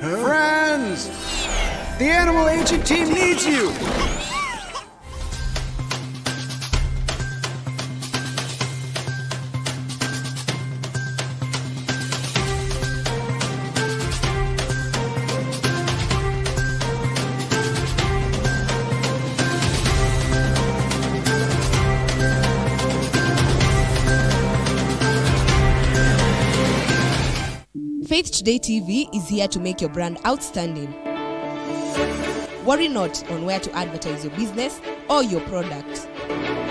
Friends! The animal agent team needs you! Faith Today TV is here to make your brand outstanding. Worry not on where to advertise your business or your product.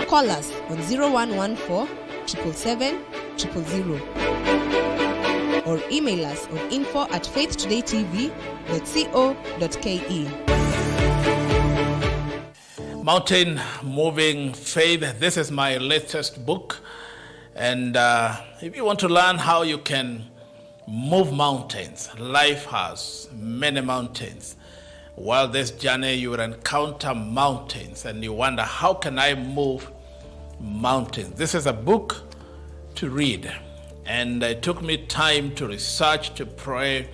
Call us on 0114 777 000 or email us on info@faithtodaytv.co.ke. Mountain Moving Faith. This is my latest book. And if you want to learn how you can move mountains, life has many mountains. While this journey, you will encounter mountains and you wonder, how can I move mountains? This is a book to read. And it took me time to research, to pray,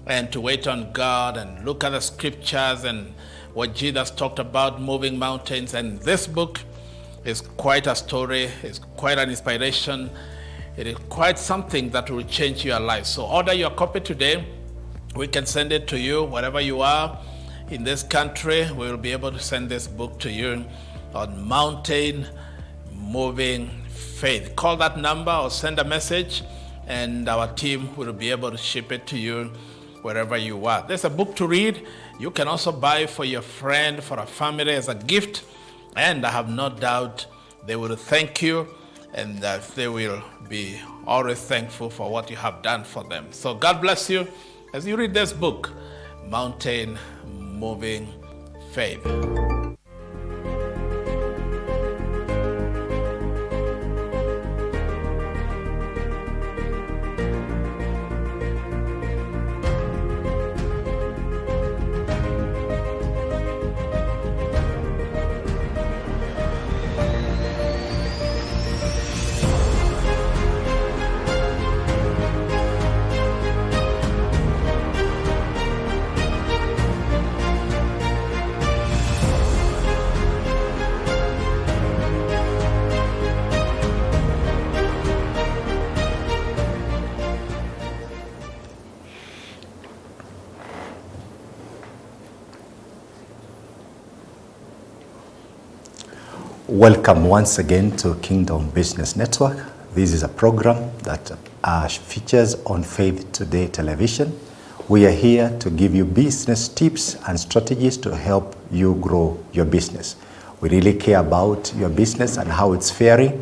and to wait on God and look at the scriptures and what Jesus talked about moving mountains. And this book is quite a story, it's quite an inspiration. It is quite something that will change your life. So order your copy today. We can send it to you wherever you are in this country. We will be able to send this book to you on Mountain Moving Faith. Call that number or send a message and our team will be able to ship it to you wherever you are. There's a book to read. You can also buy for your friend, for a family as a gift. And I have no doubt they will thank you and that they will be always thankful for what you have done for them. So God bless you as you read this book, Mountain Moving Faith. Welcome once again to Kingdom Business Network. This is a program that features on Faith Today television. We are here to give you business tips and strategies to help you grow your business. We really care about your business and how it's faring,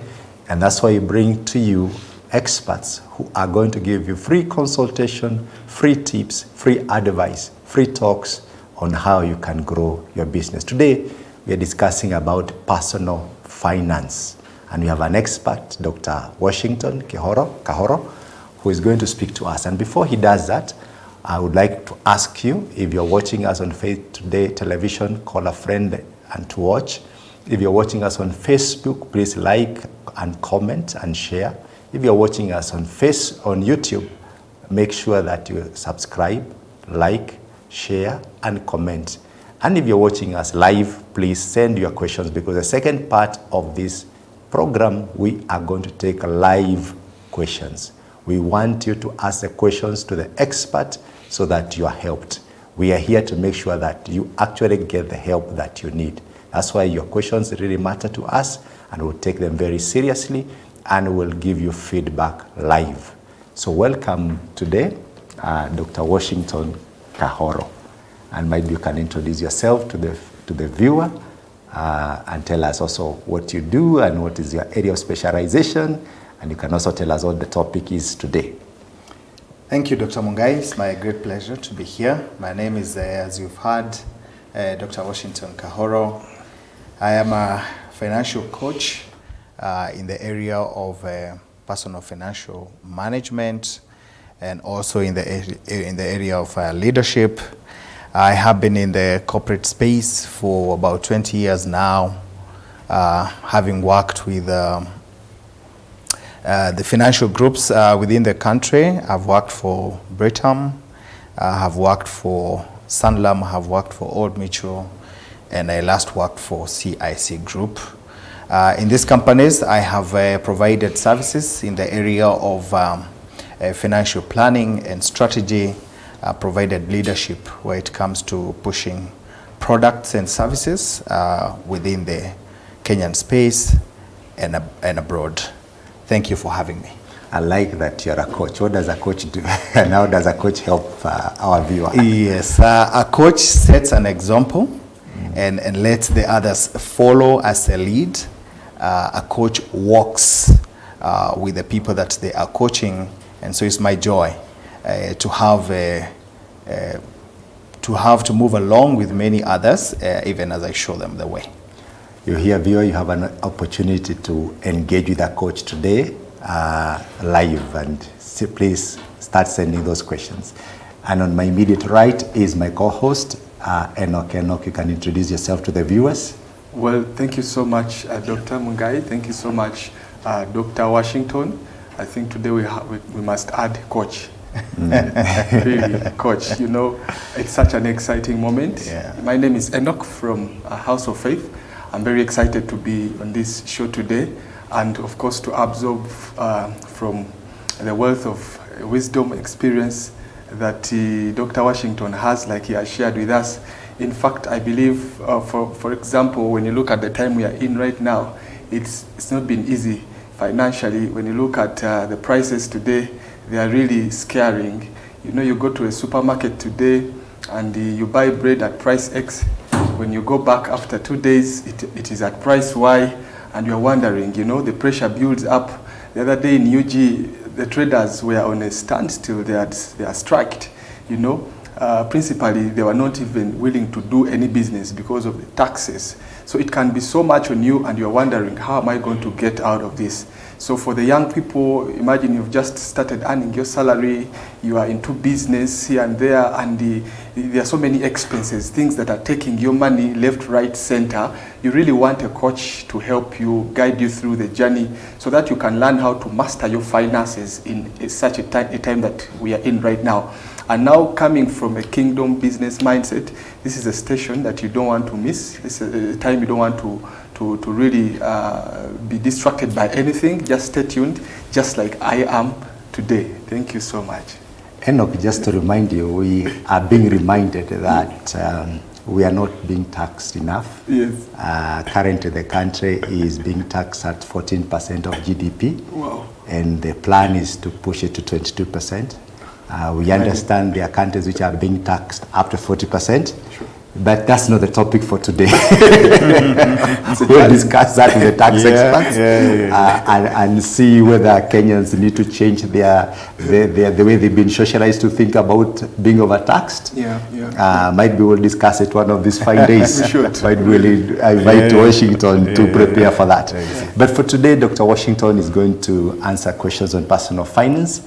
and that's why we bring to you experts who are going to give you free consultation, free tips, free advice, free talks on how you can grow your business. Today, we are discussing about personal finance. And we have an expert, Dr. Washington Kahoro, who is going to speak to us. And before he does that, I would like to ask you, if you're watching us on Faith Today television, call a friend and to watch. If you're watching us on Facebook, please like and comment and share. If you're watching us on YouTube, make sure that you subscribe, like, share, and comment. And if you're watching us live, please send your questions, because the second part of this program, we are going to take live questions. We want you to ask the questions to the expert so that you are helped. We are here to make sure that you actually get the help that you need. That's why your questions really matter to us, and we'll take them very seriously and we'll give you feedback live. So welcome today, Dr. Washington Kahoro. And maybe you can introduce yourself to the viewer and tell us also what you do and what is your area of specialization. And you can also tell us what the topic is today. Thank you, Dr. Mungai. It's my great pleasure to be here. My name is, as you've heard, Dr. Washington Kahoro. I am a financial coach in the area of personal financial management and also in the area of leadership. I have been in the corporate space for about 20 years now, having worked with the financial groups within the country. I've worked for Britam, I have worked for Sanlam, I have worked for Old Mutual, and I last worked for CIC Group. In these companies, I have provided services in the area of financial planning and strategy, provided leadership where it comes to pushing products and services within the Kenyan space and abroad. Thank you for having me. I like that you're a coach. What does a coach do? And how does a coach help our viewer? Yes, a coach sets an example and lets the others follow as a lead. A coach walks with the people that they are coaching, and so it's my joy to have to move along with many others, even as I show them the way. You hear, viewer, you have an opportunity to engage with a coach today live, and please start sending those questions. And on my immediate right is my co-host, Enoch. Enoch, you can introduce yourself to the viewers. Well, thank you so much, Dr. Mungai. Thank you so much, Dr. Washington. I think today we must add coach. Really, coach. You know, it's such an exciting moment. Yeah. My name is Enoch from House of Faith. I'm very excited to be on this show today, and of course to absorb from the wealth of wisdom, experience that Dr. Washington has, like he has shared with us. In fact, I believe, for example, when you look at the time we are in right now, it's not been easy financially. When you look at the prices today, they are really scaring. You know, you go to a supermarket today and you buy bread at price X. When you go back after 2 days, it is at price Y, and you're wondering, you know, the pressure builds up. The other day in UG, the traders were on a standstill. They are striked, you know. Principally, they were not even willing to do any business because of the taxes. So it can be so much on you, and you're wondering, how am I going to get out of this? So for the young people, imagine you've just started earning your salary, you are into business here and there, and there are so many expenses, things that are taking your money left, right, center. You really want a coach to help you, guide you through the journey so that you can learn how to master your finances in such a time that we are in right now. And now, coming from a kingdom business mindset, this is a station that you don't want to miss. This is a time you don't want to really be distracted by anything. Just stay tuned, just like I am today. Thank you so much. Enoch, just to remind you, we are being reminded that we are not being taxed enough. Yes. Currently, the country is being taxed at 14% of GDP. Wow. And the plan is to push it to 22%. We understand there are countries which are being taxed up to 40%, sure. But that's not the topic for today. We'll discuss that with the tax experts and see whether Kenyans need to change the way they've been socialized to think about being overtaxed. Might be we'll discuss it one of these fine days. We should. Might really invite Washington to prepare for that. But for today, Dr. Washington is going to answer questions on personal finance.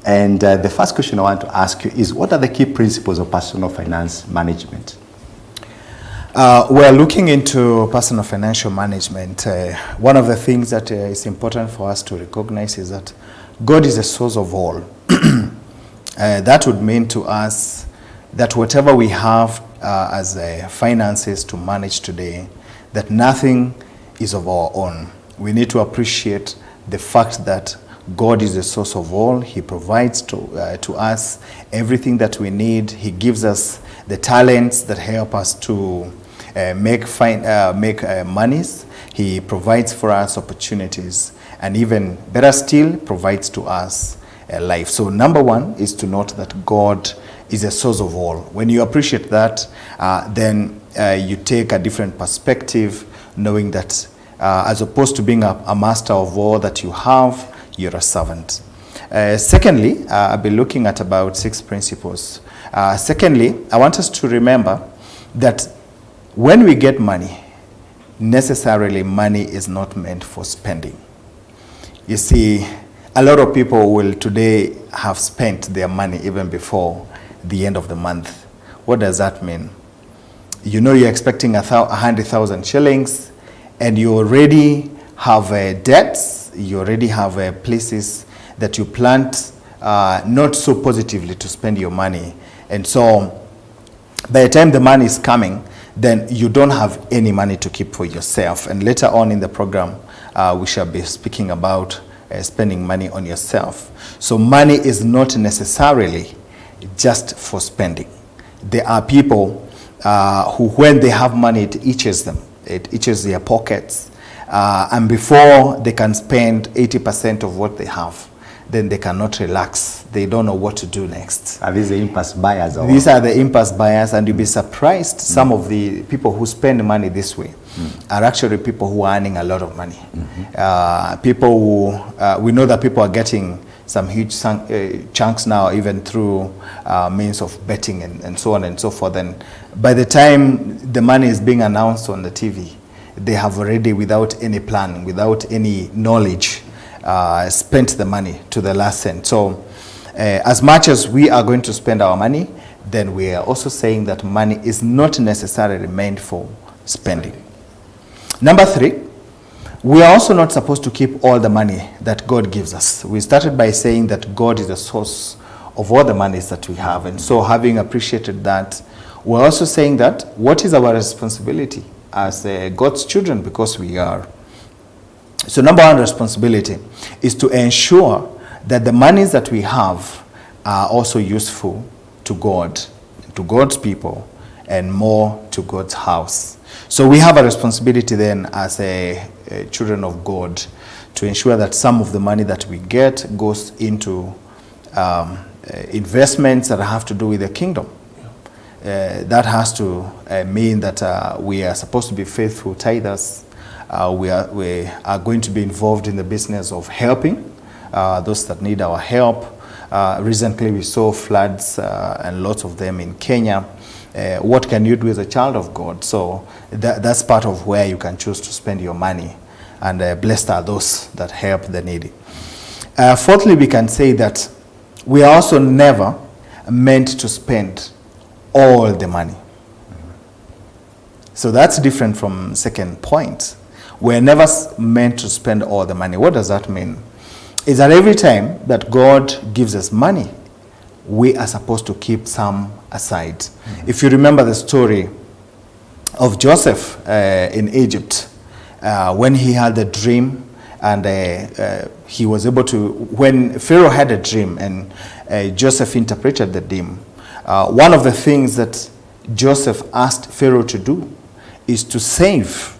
And the first question I want to ask you is, what are the key principles of personal finance management? We're looking into personal financial management. One of the things that is important for us to recognize is that God is the source of all. That would mean to us that whatever we have as finances to manage today, that nothing is of our own. We need to appreciate the fact that God is the source of all. He provides to us everything that we need. He gives us the talents that help us to make monies. He provides for us opportunities, and even better still, provides to us a life. So number one is to note that God is the source of all. When you appreciate that, then you take a different perspective, knowing that as opposed to being a master of all that you have, you're a servant. Secondly, I'll be looking at about 6 principles. Secondly, I want us to remember that when we get money, necessarily money is not meant for spending. You see, a lot of people will today have spent their money even before the end of the month. What does that mean? You know, you're expecting 100,000 shillings, and you already have debts. You already have places that you planned not so positively to spend your money. And so by the time the money is coming, then you don't have any money to keep for yourself. And later on in the program, we shall be speaking about spending money on yourself. So money is not necessarily just for spending. There are people who, when they have money, it itches them. It itches their pockets. And before they can spend 80% of what they have, then they cannot relax. They don't know what to do next. Are these the impulse buyers? Or These are the impulse buyers, and you'll be surprised some of the people who spend money this way are actually people who are earning a lot of money. People who, we know that people are getting some huge chunks now, even through means of betting and so on and so forth. And by the time the money is being announced on the TV, they have already, without any plan, without any knowledge, spent the money to the last cent. So as much as we are going to spend our money, then we are also saying that money is not necessarily meant for spending. Number 3, we are also not supposed to keep all the money that God gives us. We started by saying that God is the source of all the monies that we have. And so having appreciated that, we're also saying that what is our responsibility as God's children, because we are. So number 1 responsibility is to ensure that the monies that we have are also useful to God, to God's people, and more to God's house. So we have a responsibility then as children of God to ensure that some of the money that we get goes into investments that have to do with the kingdom. That has to mean that we are supposed to be faithful tithers. We are going to be involved in the business of helping those that need our help. Recently we saw floods and lots of them in Kenya. What can you do as a child of God? So that's part of where you can choose to spend your money. And blessed are those that help the needy. Fourthly, we can say that we are also never meant to spend all the money. So that's different from second point. We're never meant to spend all the money. What does that mean? Is that every time that God gives us money, we are supposed to keep some aside. If you remember the story of Joseph in Egypt, when he had the dream, and he was able to, when Pharaoh had a dream and Joseph interpreted the dream, one of the things that Joseph asked Pharaoh to do is to save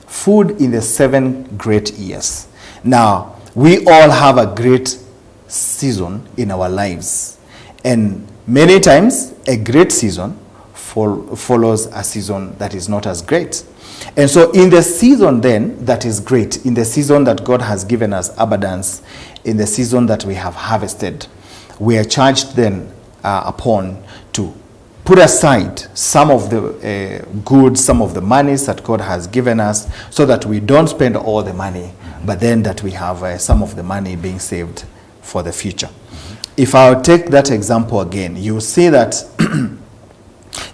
food in the 7 great years. Now, we all have a great season in our lives. And many times, a great season follows a season that is not as great. And so in the season then that is great, in the season that God has given us abundance, in the season that we have harvested, we are charged then upon to put aside some of the goods, some of the monies that God has given us, so that we don't spend all the money, but then that we have some of the money being saved for the future. If I'll take that example again, you see that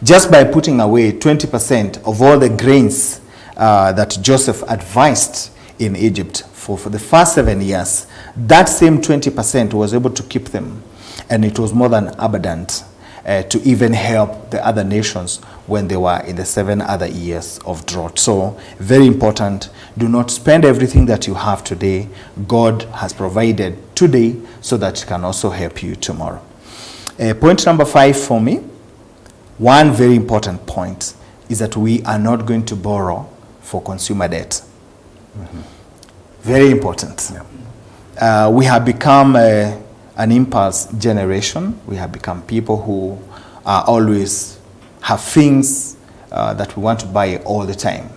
just by putting away 20% of all the grains that Joseph advised in Egypt for the first 7 years, that same 20% was able to keep them, and it was more than abundant to even help the other nations when they were in the 7 other years of drought. So very important, do not spend everything that you have today. God has provided today so that it can also help you tomorrow. Point number 5 for me, one very important point is that we are not going to borrow for consumer debt. Very important. Yeah. We have become an impulse generation. We have become people who always have things that we want to buy all the time.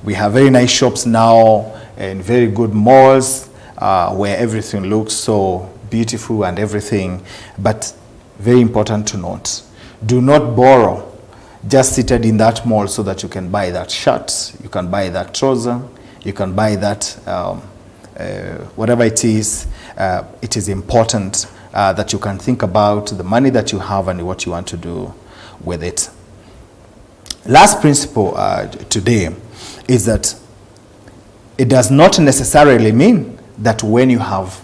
We have very nice shops now and very good malls where everything looks so beautiful and everything. But very important to note, do not borrow just seated in that mall so that you can buy that shirt, you can buy that trouser, you can buy that whatever it is. It is important that you can think about the money that you have and what you want to do with it. Last principle today is that it does not necessarily mean that when you have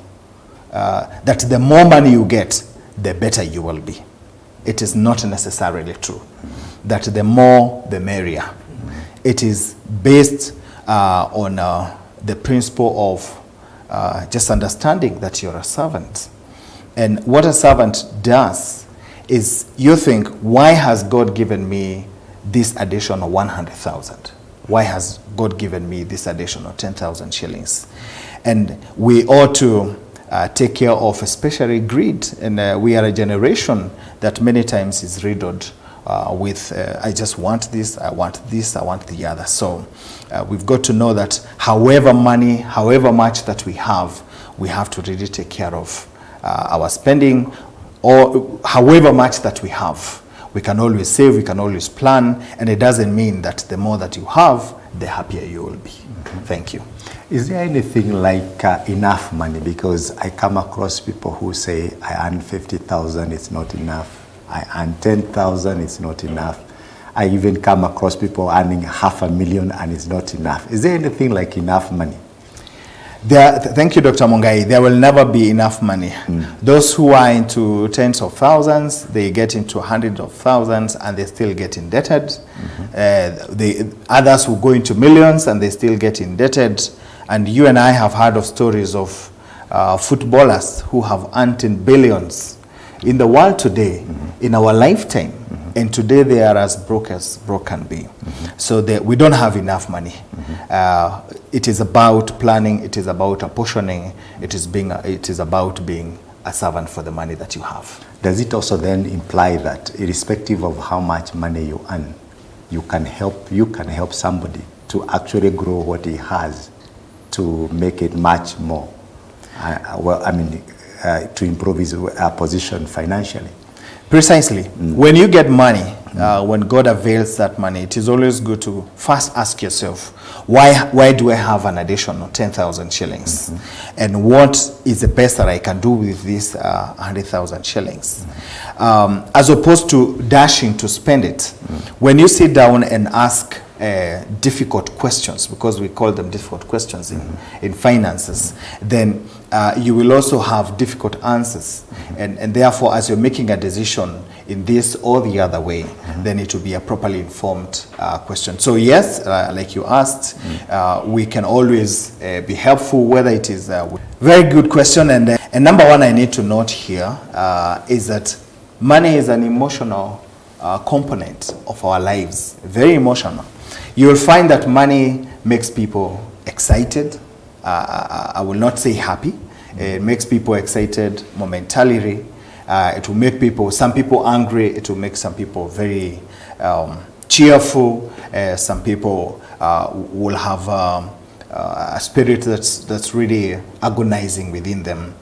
that the more money you get, the better you will be. It is not necessarily true. That the more, the merrier. It is based on the principle of just understanding that you're a servant. And what a servant does is you think, why has God given me this additional 100,000? Why has God given me this additional 10,000 shillings? And we ought to take care of especially greed. And we are a generation that many times is riddled with, I just want this, I want this, I want the other. So we've got to know that however much that we have to really take care of our spending, or however much that we have. We can always save, we can always plan, and it doesn't mean that the more that you have, the happier you will be. Thank you. Is there anything like enough money? Because I come across people who say, I earn 50,000, it's not enough. I earn 10,000, it's not enough. I even come across people earning 500,000 and it's not enough. Is there anything like enough money? Thank you, Dr. Mungai. There will never be enough money. Those who are into tens of thousands, they get into hundreds of thousands and they still get indebted. The others who go into millions and they still get indebted. And you and I have heard of stories of footballers who have earned in billions in the world today, in our lifetime. And today they are as broke can be. So we don't have enough money. It is about planning, it is about apportioning, it is about being a servant for the money that you have. Does it also then imply that irrespective of how much money you earn, you can help somebody to actually grow what he has to make it much more? To improve his position financially. Precisely. When you get money, when God avails that money, it is always good to first ask yourself, why do I have an additional 10,000 shillings? And what is the best that I can do with this 100,000 shillings? As opposed to dashing to spend it. When you sit down and ask difficult questions, because we call them difficult questions in finances, then you will also have difficult answers. And therefore, as you're making a decision in this or the other way, then it will be a properly informed question. So yes, like you asked, we can always be helpful, whether it is a very good question. And number one I need to note here is that money is an emotional component of our lives, very emotional. You will find that money makes people excited. I will not say happy. It makes people excited momentarily. It will make some people angry. It will make some people very cheerful. Some people will have a spirit that's really agonizing within them.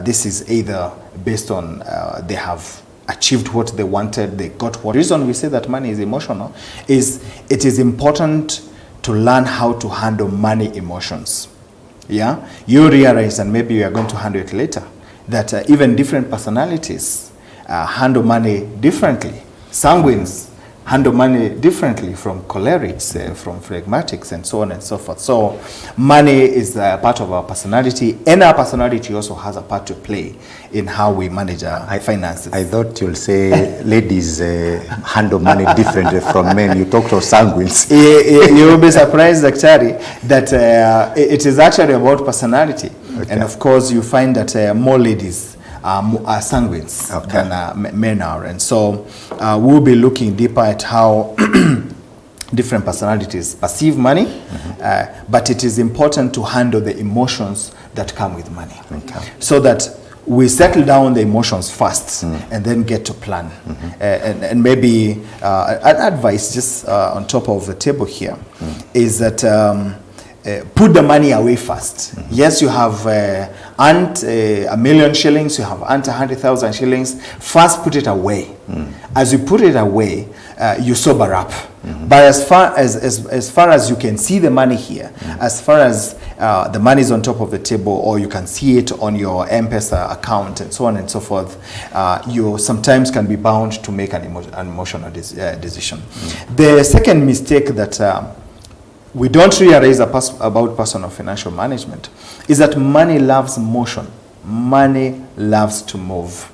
This is either based on they have achieved what they wanted, they got what. The reason we say that money is emotional is it is important to learn how to handle money emotions. Yeah, you realize, and maybe you are going to handle it later, that even different personalities handle money differently. Sanguines handle money differently from cholerics, from phlegmatics, and so on and so forth. So money is a part of our personality, and our personality also has a part to play in how we manage our finances. I thought you'll say ladies handle money differently from men. You talked of sanguines. You will be surprised, actually, that it is actually about personality. Okay. And of course, you find that more ladies are sanguines than men are. And so we'll be looking deeper at how different personalities perceive money, but it is important to handle the emotions that come with money. Okay. So that we settle down the emotions first and then get to plan. And maybe an advice just on top of the table here is that put the money away first. Yes, you have earned 1 million shillings, you have earned 100,000 shillings. First, put it away. As you put it away, you sober up. But as far as you can see the money here, as far as the money is on top of the table, or you can see it on your M-Pesa account and so on and so forth, you sometimes can be bound to make an emotional decision. The second mistake that we don't realize about personal financial management is that money loves motion. money loves to move.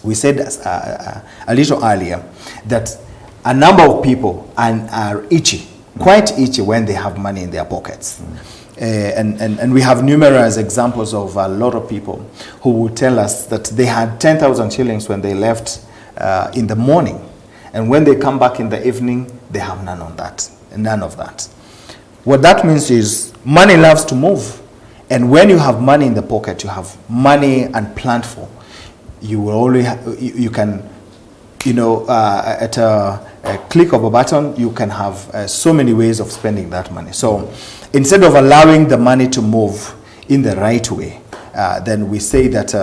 We said a little earlier that a number of people are itchy, quite itchy when they have money in their pockets. And we have numerous examples of a lot of people who will tell us that they had 10,000 shillings when they left in the morning. And when they come back in the evening, they have none of that. What that means is money loves to move. And when you have money in the pocket, you have money unplanned for, you will only you can, at a click of a button, you can have so many ways of spending that money. So instead of allowing the money to move in the right way, then we say that,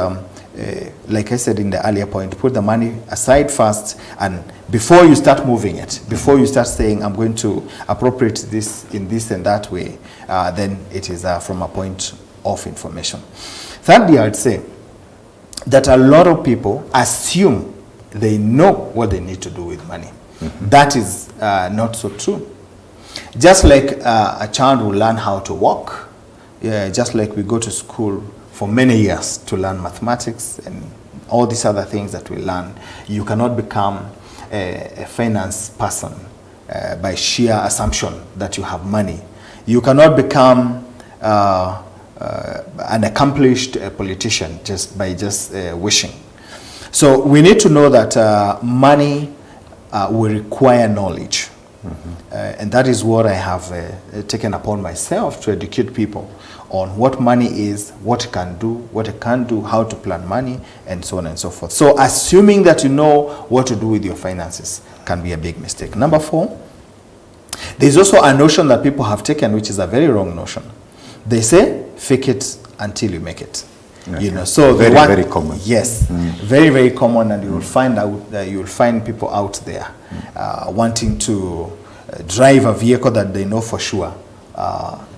like I said in the earlier point, put the money aside first, and before you start moving it, before you start saying, I'm going to appropriate this in this and that way, then it is from a point of information. Thirdly, I'd say that a lot of people assume they know what they need to do with money. That is not so true. Just like a child will learn how to walk, just like we go to school for many years to learn mathematics and all these other things that we learn, you cannot become a finance person by sheer assumption that you have money. You cannot become an accomplished politician just by wishing. So we need to know that money will require knowledge. And that is what I have taken upon myself to educate people on what money is, what it can do, what it can't do, how to plan money, and so on and so forth. So assuming that you know what to do with your finances can be a big mistake. Number 4, there's also a notion that people have taken, which is a very wrong notion. They say, fake it until you make it. Okay. So very common. Yes, very, very common, and you will find out that you will find people out there wanting to drive a vehicle that they know for sure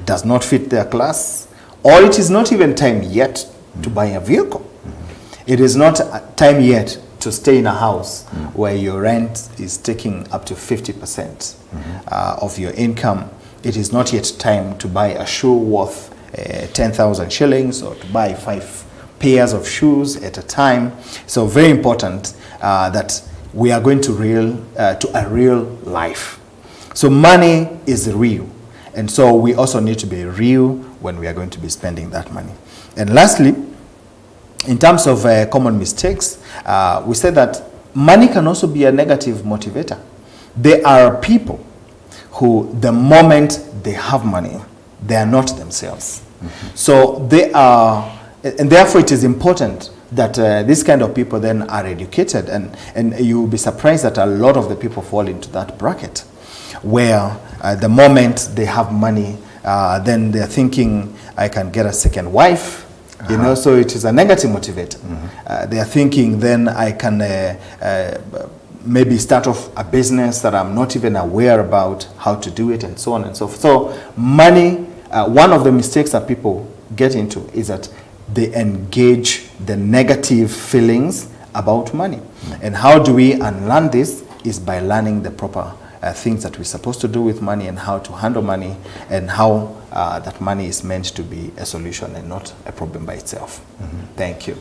does not fit their class, or it is not even time yet to buy a vehicle. It is not time yet to stay in a house where your rent is taking up to 50% of your income. It is not yet time to buy a shoe worth 10,000 shillings or to buy 5 pairs of shoes at a time. So very important that we are going to a real life. So money is real. And so we also need to be real when we are going to be spending that money. And lastly, in terms of common mistakes, we said that money can also be a negative motivator. There are people who, the moment they have money, they are not themselves. So they are, and therefore it is important that these kind of people then are educated, and you will be surprised that a lot of the people fall into that bracket, where the moment they have money, then they're thinking, I can get a second wife, so it is a negative motivator. They are thinking, then I can maybe start off a business that I'm not even aware about how to do it, and so on and so forth. So money, one of the mistakes that people get into is that they engage the negative feelings about money. And how do we unlearn this is by learning the proper things that we're supposed to do with money, and how to handle money, and how that money is meant to be a solution and not a problem by itself. Thank you.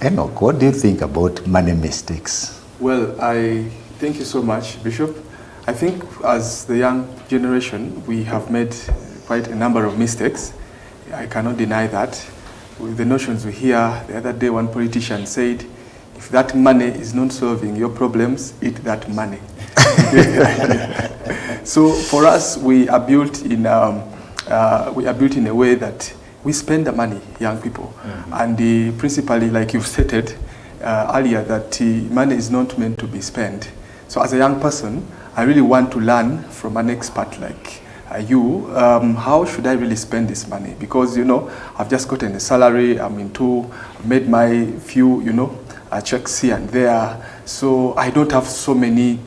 Enoch, what do you think about money mistakes? Well, I thank you so much, Bishop. I think as the young generation, we have made quite a number of mistakes. I cannot deny that. With the notions we hear, the other day one politician said, if that money is not solving your problems, eat that money. So for us, we are built in a way that we spend the money, young people, and principally, like you've stated earlier, that money is not meant to be spent. So as a young person, I really want to learn from an expert like you, how should I really spend this money? Because I've just gotten a salary, I've made my few checks here and there, so I don't have so many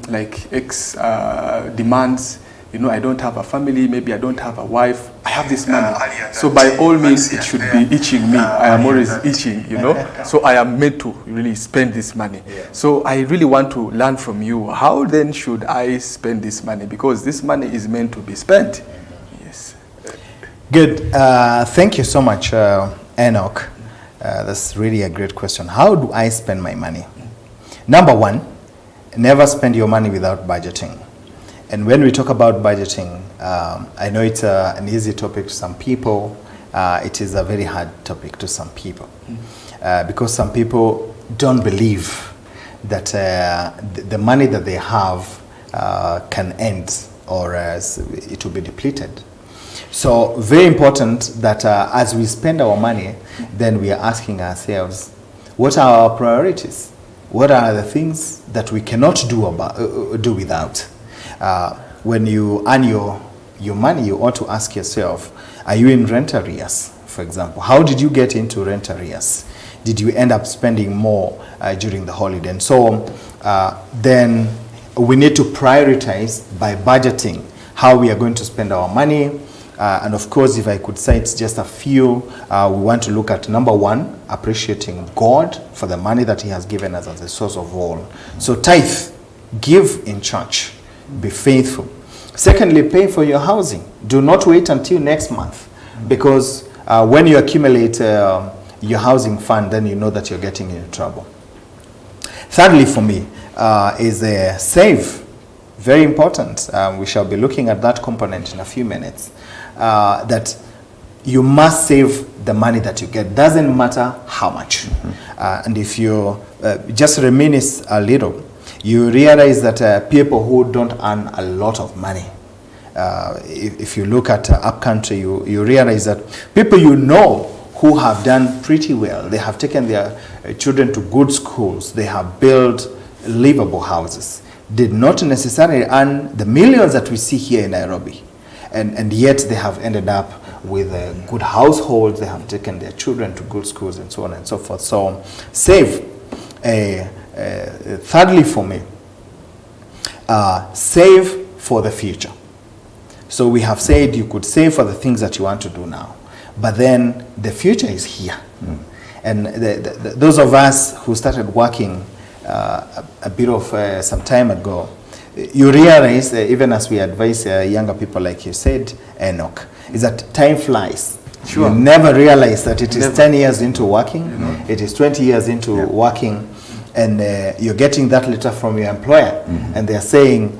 demands. I don't have a family, maybe I don't have a wife. I have this money. So by all means, it should be itching me. I am always itching, So I am meant to really spend this money. So I really want to learn from you. How then should I spend this money? Because this money is meant to be spent. Yes. Good. Thank you so much, Enoch. That's really a great question. How do I spend my money? Number one, never spend your money without budgeting. And when we talk about budgeting, I know it's an easy topic to some people. It is a very hard topic to some people because some people don't believe that the money that they have can end or it will be depleted. So very important that as we spend our money, then we are asking ourselves, what are our priorities? What are the things that we cannot do without? When you earn your money, you ought to ask yourself, are you in rent arrears, for example? How did you get into rent arrears? Did you end up spending more during the holiday? And so then we need to prioritize by budgeting how we are going to spend our money. And of course, if I could cite just a few, we want to look at number one, appreciating God for the money that he has given us as the source of all. So tithe, give in church, be faithful. Secondly, pay for your housing. Do not wait until next month, because when you accumulate your housing fund, then you know that you're getting into trouble. Thirdly, for me, is save. Very important. We shall be looking at that component in a few minutes. That you must save the money that you get. Doesn't matter how much. And if you just reminisce a little, you realize that people who don't earn a lot of money, if you look at upcountry, you realize that people you know who have done pretty well, they have taken their children to good schools, they have built livable houses, did not necessarily earn the millions that we see here in Nairobi. And yet they have ended up with good households, they have taken their children to good schools and so on and so forth. So save. Thirdly for me, save for the future. So we have said you could save for the things that you want to do now, but then the future is here. And those of us who started working a bit of some time ago, you realize, even as we advise younger people, like you said, Enoch, is that time flies. Sure. You never realize that it is 10 years into working, it is 20 years into working, and you're getting that letter from your employer, and they're saying,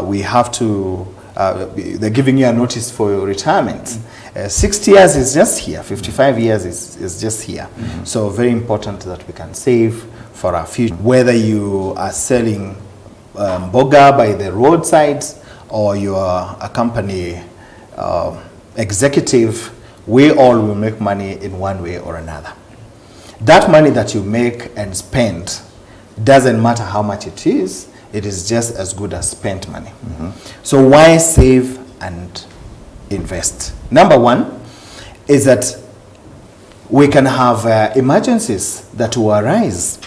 we have to, they're giving you a notice for your retirement. 60 years is just here, 55 years is just here. So very important that we can save for our future. Whether you are selling boga by the roadside or you are a company executive, we all will make money in one way or another. That money that you make and spend, doesn't matter how much it is just as good as spent money. So why save and invest? Number one is that we can have emergencies that will arise,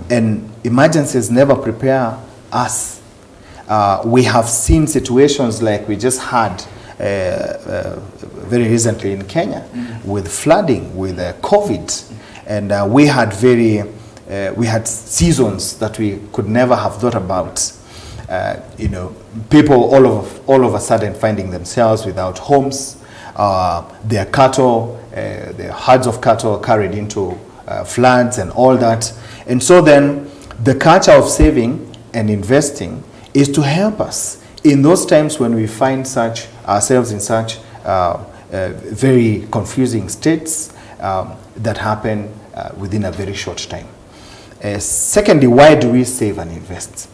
and emergencies never prepare us. We have seen situations like we just had very recently in Kenya with flooding, with COVID, and we had seasons that we could never have thought about. People all of a sudden finding themselves without homes, their cattle, their herds of cattle carried into floods and all that. And so then the culture of saving and investing is to help us in those times when we find ourselves in such very confusing states that happen within a very short time. Secondly, why do we save and invest?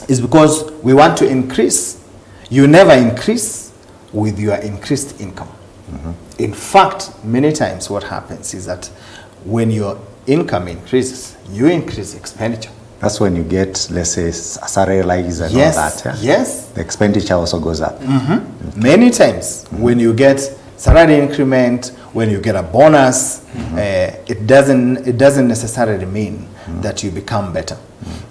Is because we want to increase. You never increase with your increased income. In fact, many times what happens is that when your income increases, you increase expenditure. That's when you get, let's say, salary rise and all that. Yeah? Yes. The expenditure also goes up. Many times when you get salary increment, when you get a bonus, it doesn't necessarily mean that you become better.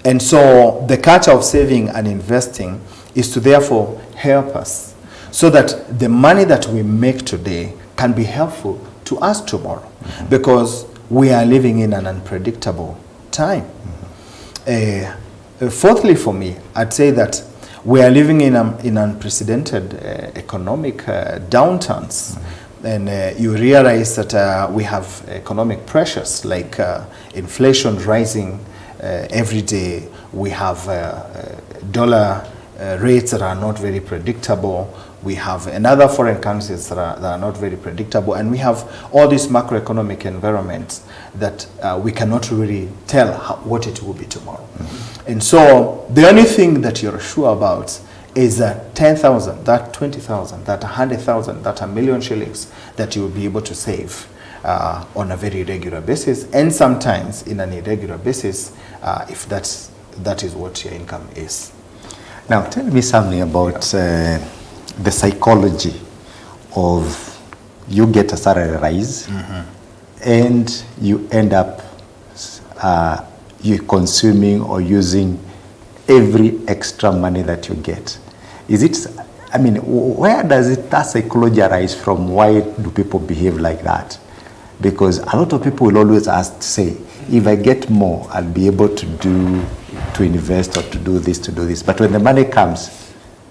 And so the culture of saving and investing is to therefore help us so that the money that we make today can be helpful to us tomorrow, because we are living in an unpredictable time. Fourthly, for me, I'd say that we are living in unprecedented economic downturns. and you realize that we have economic pressures like inflation rising every day. We have dollar rates that are not very predictable. We have another foreign currencies that are not very predictable, and we have all these macroeconomic environments that we cannot really tell what it will be tomorrow. And so the only thing that you're sure about is that 10,000, that 20,000, that 100,000, that 1,000,000 shillings that you will be able to save on a very regular basis, and sometimes in an irregular basis, if that is what your income is. Now, tell me something about the psychology of you get a salary rise and you end up you consuming or using every extra money that you get. Is it, I mean, where does that psychology arise from? Why do people behave like that? Because a lot of people will always say, if I get more, I'll be able to invest or to do this. But when the money comes,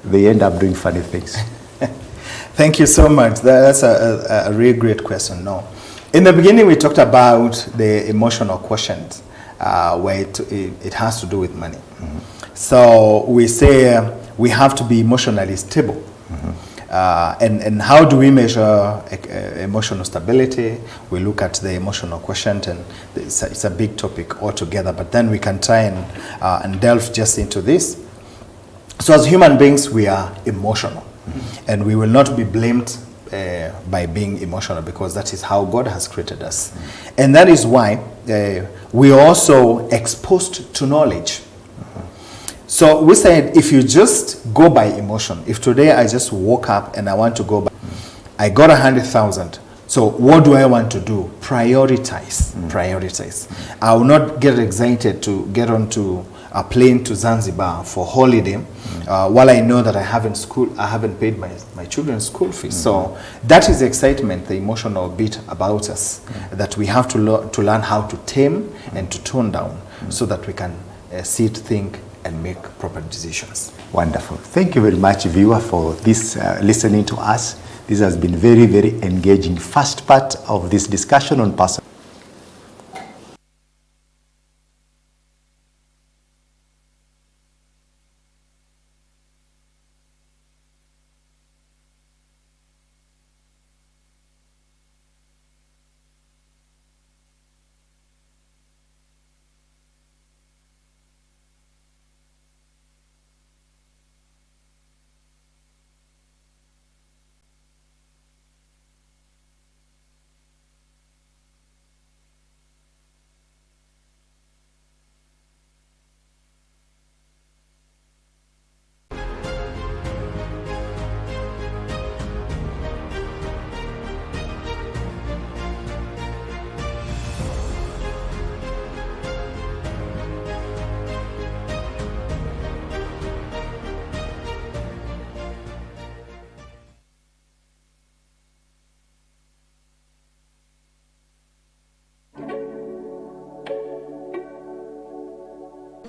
they end up doing funny things. Thank you so much. That's a really great question. No, in the beginning we talked about the emotional quotient, where it has to do with money. So we say we have to be emotionally stable. And how do we measure emotional stability? We look at the emotional quotient, and it's a big topic altogether, but then we can try and delve just into this. So as human beings, we are emotional, and we will not be blamed by being emotional, because that is how God has created us. And that is why we are also exposed to knowledge. So we said, if you just go by emotion, if today I just woke up and I want to go by, I got 100,000. So what do I want to do? Prioritize. Prioritize. I will not get excited to get onto a plane to Zanzibar for holiday, while I know that I haven't paid my children's school fees. So that is the excitement, the emotional bit about us, that we have to learn how to tame and to tone down, so that we can sit, think, and make proper decisions. Wonderful. Thank you very much, viewer, for this listening to us. This has been very, very engaging first part of this discussion on personal.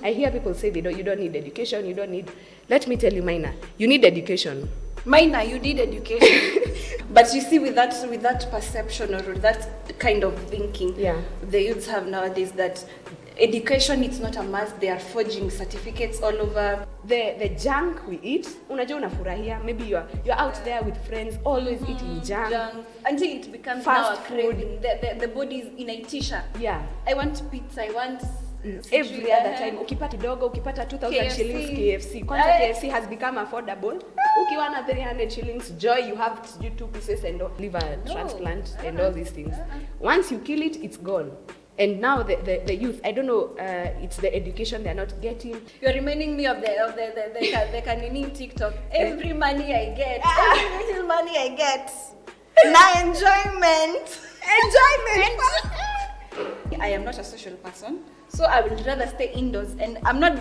I hear people say you don't need education, you don't need... Let me tell you, Minor, you need education. Minor, you need education. But you see, with that perception or that kind of thinking, the youths have nowadays, that education, it's not a must. They are forging certificates all over. The junk we eat, unajua unafurahia, maybe you're out there with friends, always eating junk. Until it becomes fast food. The body is inaitisha. Yeah. I want pizza, I want... Every other time, ukipata kidogo, ukipata 2,000 shillings KFC. Kwanza KFC has become affordable. Ukiwa na 300 shillings, joy, you have 2 pieces and liver transplant and all these things. Once you kill it, it's gone. And now the youth, I don't know, it's the education they're not getting. You're reminding me of the Kanini TikTok. Every money I get, every little money I get. Now enjoyment. I am not a social person, so I would rather stay indoors. And I'm not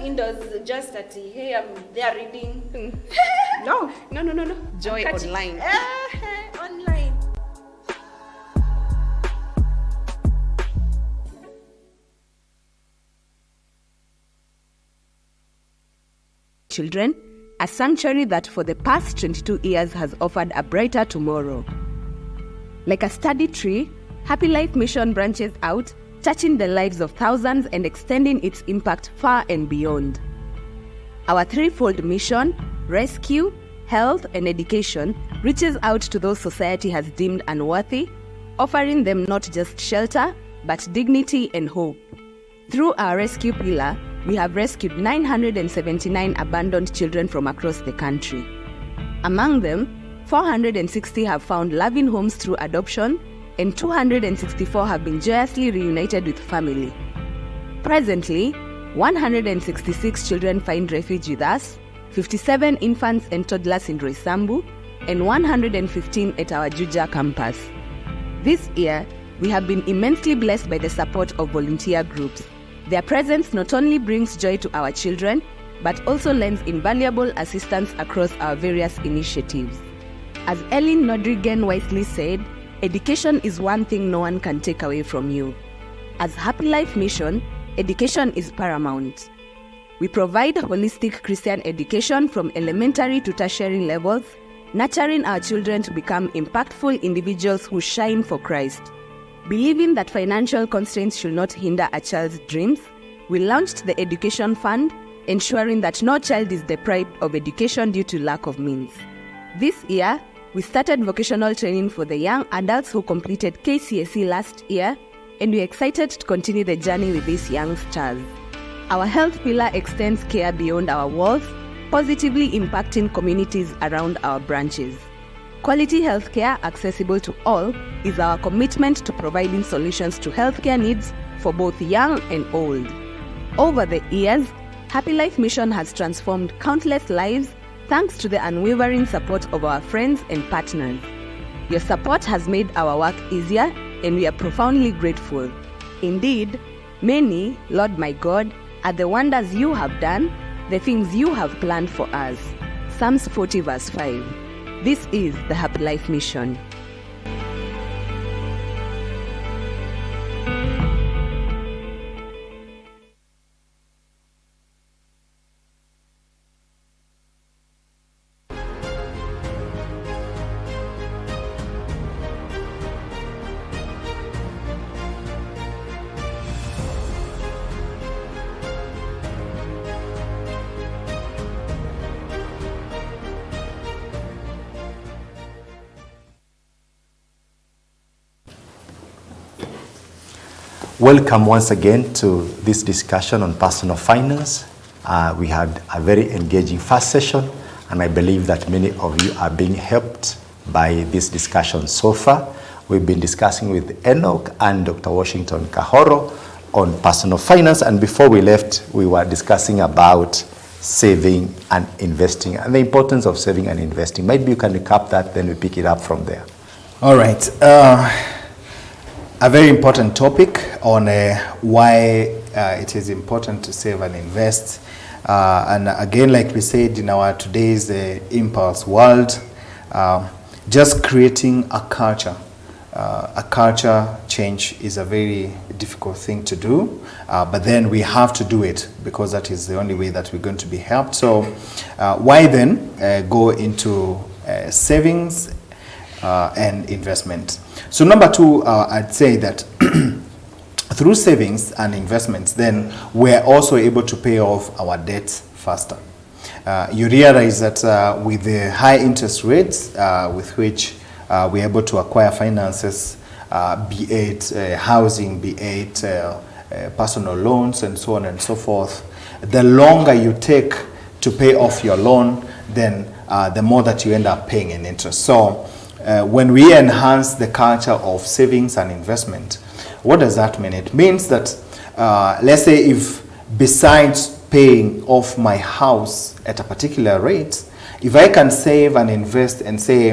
indoors just at, hey, I'm there reading. No. Joy online. Online. Children, a sanctuary that for the past 22 years has offered a brighter tomorrow. Like a sturdy tree, Happy Life Mission branches out, touching the lives of thousands and extending its impact far and beyond. Our threefold mission, rescue, health, and education, reaches out to those society has deemed unworthy, offering them not just shelter, but dignity and hope. Through our rescue pillar, we have rescued 979 abandoned children from across the country. Among them, 460 have found loving homes through adoption, and 264 have been joyously reunited with family. Presently, 166 children find refuge with us, 57 infants and toddlers in Roysambu, and 115 at our Juja campus. This year, we have been immensely blessed by the support of volunteer groups. Their presence not only brings joy to our children, but also lends invaluable assistance across our various initiatives. As Ellen Nodrigen wisely said, education is one thing no one can take away from you. As Happy Life Mission, education is paramount. We provide holistic Christian education from elementary to tertiary levels, nurturing our children to become impactful individuals who shine for Christ. Believing that financial constraints should not hinder a child's dreams, we launched the Education Fund, ensuring that no child is deprived of education due to lack of means. This year, we started vocational training for the young adults who completed KCSE last year, and we're excited to continue the journey with these young stars. Our health pillar extends care beyond our walls, positively impacting communities around our branches. Quality healthcare accessible to all is our commitment to providing solutions to healthcare needs for both young and old. Over the years, Happy Life Mission has transformed countless lives thanks to the unwavering support of our friends and partners. Your support has made our work easier, and we are profoundly grateful. Indeed, many, Lord my God, are the wonders you have done, the things you have planned for us. Psalms 40 verse 5. This is the Happy Life Mission. Welcome once again to this discussion on personal finance. We had a very engaging first session, and I believe that many of you are being helped by this discussion so far. We've been discussing with Enoch and Dr. Washington Kahoro on personal finance, and before we left, we were discussing about saving and investing and the importance of saving and investing. Maybe you can recap that, then we pick it up from there. All right. A very important topic on why it is important to save and invest. And again, like we said, in our today's impulse world, just creating a culture change is a very difficult thing to do, but then we have to do it because that is the only way that we're going to be helped. So why then go into savings and investment? So number two, I'd say that through savings and investments, then we're also able to pay off our debts faster. You realize that with the high interest rates with which we're able to acquire finances, be it housing, be it personal loans, and so on and so forth, the longer you take to pay off your loan, then the more that you end up paying in interest. So when we enhance the culture of savings and investment, what does that mean? It means that, let's say if besides paying off my house at a particular rate, if I can save and invest and say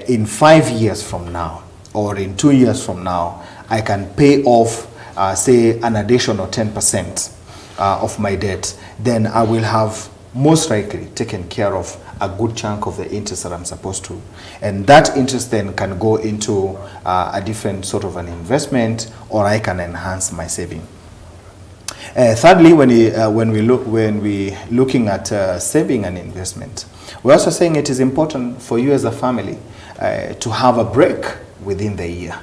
in 5 years from now or in 2 years from now, I can pay off, say, an additional 10% of my debt, then I will have most likely taken care of a good chunk of the interest that I'm supposed to. And that interest then can go into a different sort of an investment, or I can enhance my saving. Thirdly, when we looking at saving and investment, we're also saying it is important for you as a family to have a break within the year.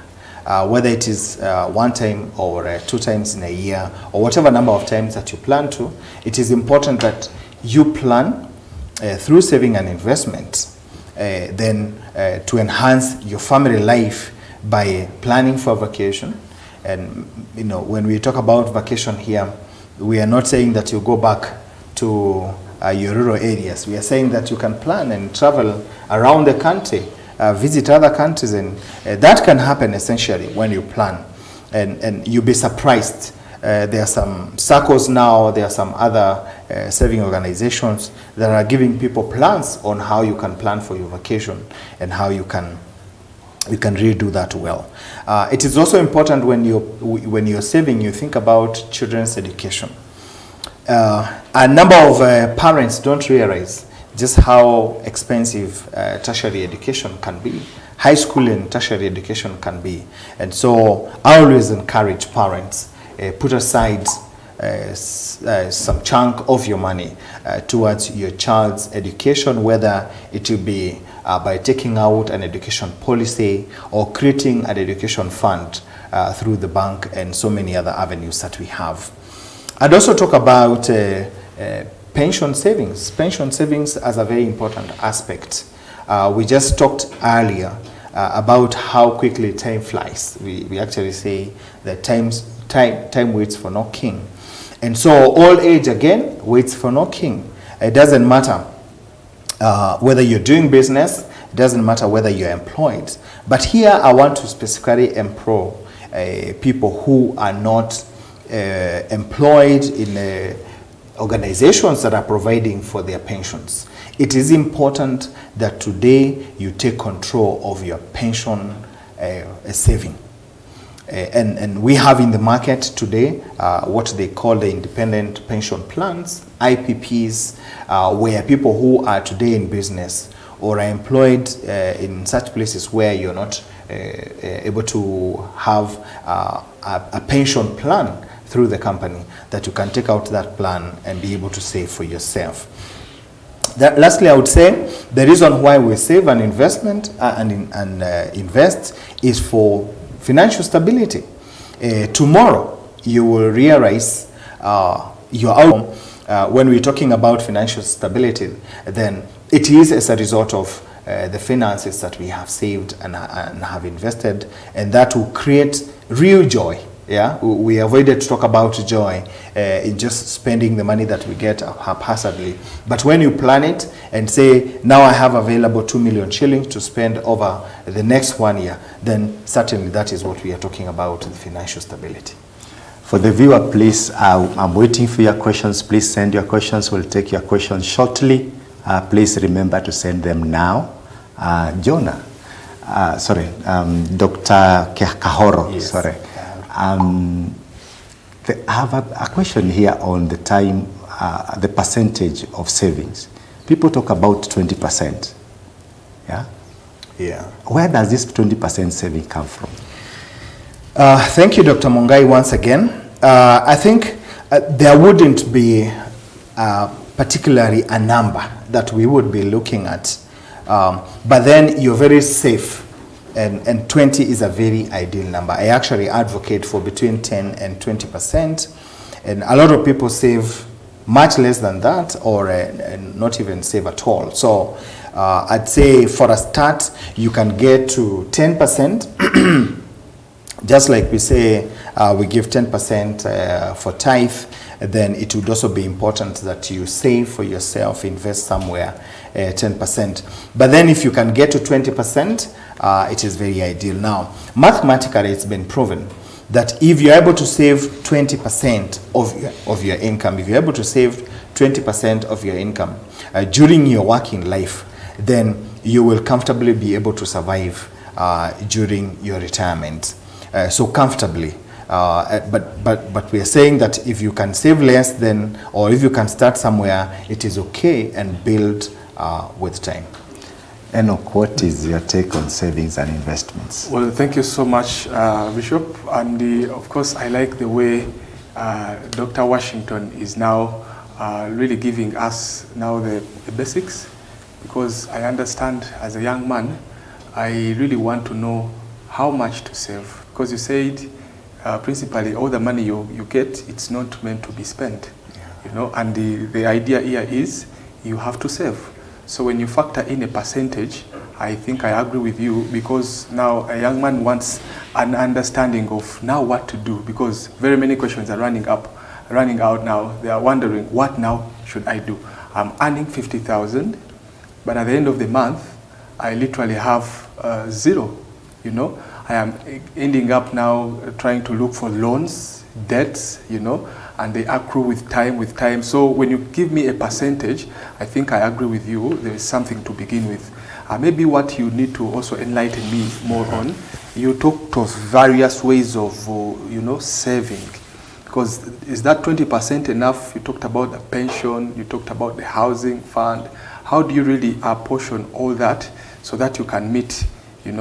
Whether it is one time or 2 times in a year, or whatever number of times that you plan to, it is important that you plan through saving and investment, then to enhance your family life by planning for vacation. And you know, when we talk about vacation here, we are not saying that you go back to your rural areas. We are saying that you can plan and travel around the country, visit other countries, and that can happen essentially when you plan. And you'll be surprised. There are some circles now, there are some other saving organizations that are giving people plans on how you can plan for your vacation and how you can really do that well. It is also important when you're saving, you think about children's education. A number of parents don't realize just how expensive tertiary education can be. High school and tertiary education can be. And so I always encourage parents, put aside some chunk of your money towards your child's education, whether it will be by taking out an education policy or creating an education fund through the bank and so many other avenues that we have. I'd also talk about pension savings. Pension savings as a very important aspect. We just talked earlier about how quickly time flies. We actually say that time waits for no king. And so old age again waits for no king. It doesn't matter whether you're doing business, it doesn't matter whether you're employed. But here I want to specifically employ people who are not employed in organizations that are providing for their pensions. It is important that today you take control of your pension saving. And we have in the market today what they call the independent pension plans, IPPs, where people who are today in business or are employed in such places where you're not able to have a pension plan through the company, that you can take out that plan and be able to save for yourself. Lastly, I would say the reason why we save and investment invest is for financial stability. Tomorrow, you will realize your outcome. When we're talking about financial stability, then it is as a result of the finances that we have saved and have invested, and that will create real joy. Yeah, we avoided to talk about joy in just spending the money that we get haphazardly. But when you plan it and say, now I have available 2 million shillings to spend over the next 1 year, then certainly that is what we are talking about, the financial stability. For the viewer, please, I'm waiting for your questions. Please send your questions. We'll take your questions shortly. Please remember to send them now. Dr. Kahoro, yes. Sorry. I have a question here on the time, the percentage of savings. People talk about 20%. Yeah? Yeah. Where does this 20% saving come from? Thank you, Dr. Mungai, once again. I think there wouldn't be particularly a number that we would be looking at. But then you're very safe. And 20 is a very ideal number. I actually advocate for between 10 and 20%. And a lot of people save much less than that, or not even save at all. So I'd say for a start, you can get to 10%. Just like we say, we give 10% for tithe, then it would also be important that you save for yourself, invest somewhere 10%. But then if you can get to 20%, it is very ideal. Now, mathematically, it's been proven that if you're able to save 20% of your income, if you're able to save 20% of your income during your working life, then you will comfortably be able to survive during your retirement. So comfortably. But we are saying that if you can save less, then, or if you can start somewhere, it is okay and build with time. Enoch, what is your take on savings and investments? Well, thank you so much, Bishop. And of course, I like the way Dr. Washington is now really giving us now the basics, because I understand as a young man, I really want to know how much to save. Because you said principally all the money you get, it's not meant to be spent. You know, and the idea here is you have to save. So when you factor in a percentage, I think I agree with you, because now a young man wants an understanding of now what to do, because very many questions are running out now. They are wondering, what now should I do? I'm earning 50,000, but at the end of the month, I literally have zero, you know. I am ending up now trying to look for loans, debts, you know, and they accrue with time. So when you give me a percentage, I think I agree with you. There is something to begin with. Maybe what you need to also enlighten me more on, you talked of various ways of, saving. Because is that 20% enough? You talked about the pension, you talked about the housing fund. How do you really apportion all that so that you can meet, at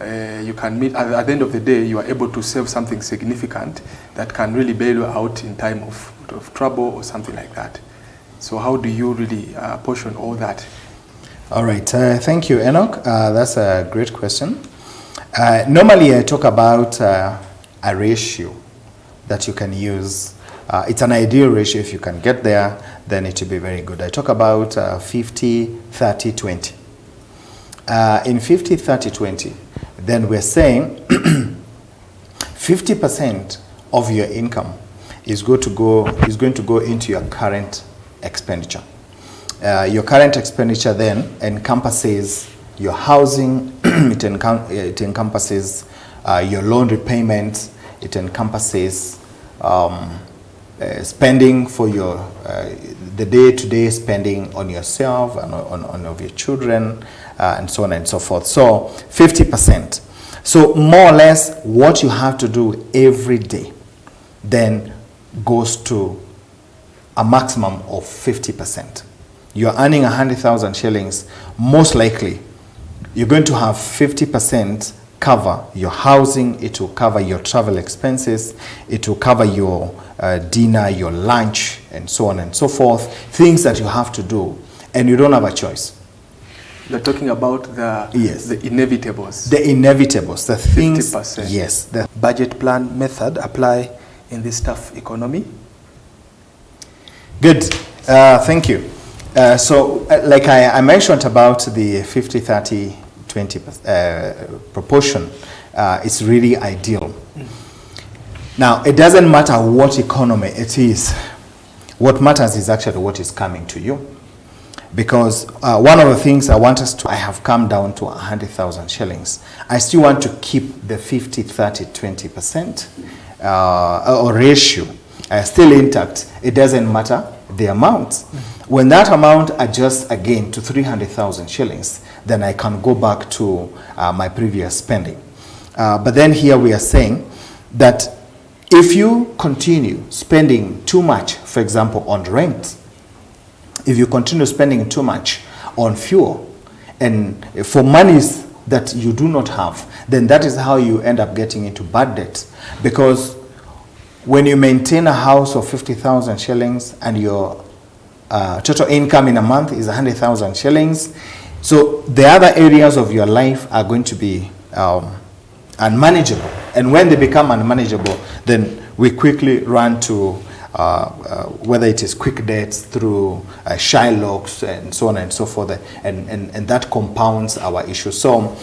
the end of the day, you are able to save something significant that can really bail you out in time of trouble or something like that. So how do you really portion all that? All right, thank you, Enoch. That's a great question. Normally, I talk about a ratio that you can use. It's an ideal ratio. If you can get there, then it will be very good. I talk about 50, 30, 20. In 50, 30, 20, then we're saying 50% of your income is going to go into your current expenditure. Your current expenditure then encompasses your housing, it encompasses your loan repayments, it encompasses spending for your the day-to-day spending on yourself and on of your children, and so on and so forth. So 50%. So more or less what you have to do every day then goes to a maximum of 50%. You're earning 100,000 shillings, most likely you're going to have 50% cover your housing, it will cover your travel expenses, it will cover your dinner, your lunch, and so on and so forth, things that you have to do, and you don't have a choice. You're talking about the inevitables. The inevitables, the things. 50%. Yes. The budget plan method apply in this tough economy? Good. Thank you. Like I mentioned about the 50, 30, 20 proportion, it's really ideal. Now, it doesn't matter what economy it is. What matters is actually what is coming to you. Because one of the things I have come down to 100,000 shillings. I still want to keep the 50, 30, 20% or ratio still intact. It doesn't matter the amount. When that amount adjusts again to 300,000 shillings, then I can go back to my previous spending. But then here we are saying that if you continue spending too much, for example, on rent, if you continue spending too much on fuel and for monies that you do not have, then that is how you end up getting into bad debt. Because when you maintain a house of 50,000 shillings and your total income in a month is 100,000 shillings, so the other areas of your life are going to be unmanageable. And when they become unmanageable, then we quickly run to whether it is quick debts through Shylocks and so on and so forth, and that compounds our issue. So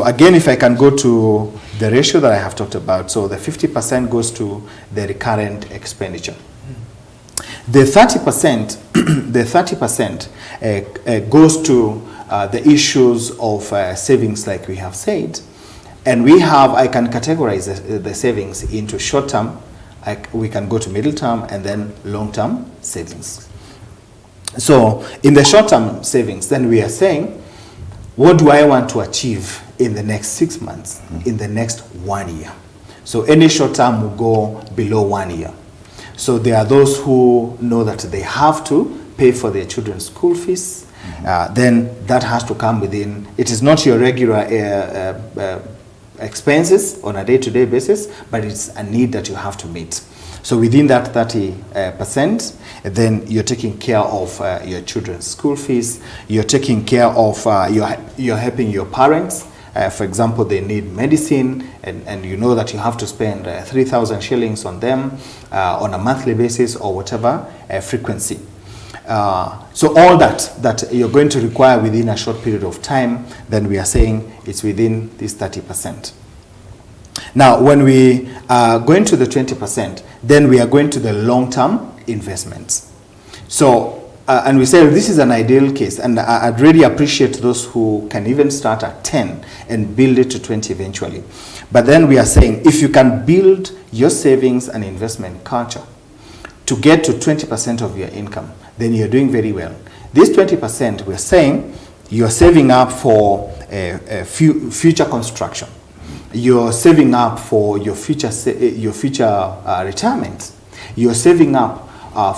again, if I can go to the ratio that I have talked about, so the 50% goes to the recurrent expenditure. The 30%, goes to the issues of savings, like we have said, and I can categorize the savings into short-term. We can go to middle term and then long term savings. So in the short term savings, then we are saying, what do I want to achieve in the next 6 months, in the next 1 year? So any short term will go below 1 year. So there are those who know that they have to pay for their children's school fees. Then that has to come within. It is not your regular expenses on a day-to-day basis, but it's a need that you have to meet. So within that 30%, then you're taking care of your children's school fees. You're taking care of you're helping your parents For example, they need medicine, and you know that you have to spend 3,000 shillings on them on a monthly basis or whatever frequency. So all that you're going to require within a short period of time, then we are saying it's within this 30%. Now, when we are going to the 20%, then we are going to the long-term investments. So, and we say this is an ideal case, and I'd really appreciate those who can even start at 10 and build it to 20 eventually. But then we are saying if you can build your savings and investment culture to get to 20% of your income, then you're doing very well. This 20%, we're saying you're saving up for future construction. You're saving up for your future retirement. You're saving up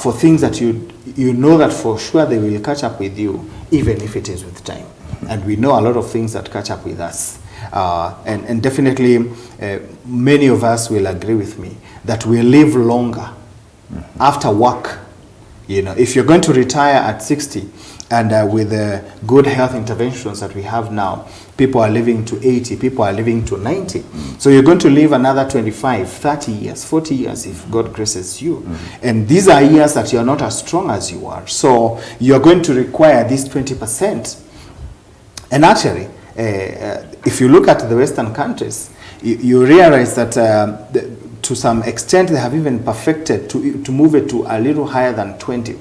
for things that you know that for sure they will catch up with you, even if it is with time. And we know a lot of things that catch up with us. And definitely, many of us will agree with me that we live longer after work. You know, if you're going to retire at 60, and with the good health interventions that we have now, people are living to 80, people are living to 90. So you're going to live another 25, 30 years, 40 years if God graces you. And these are years that you're not as strong as you are. So you're going to require this 20%. And actually, if you look at the Western countries, you realize that to some extent they have even perfected to move it to a little higher than 20,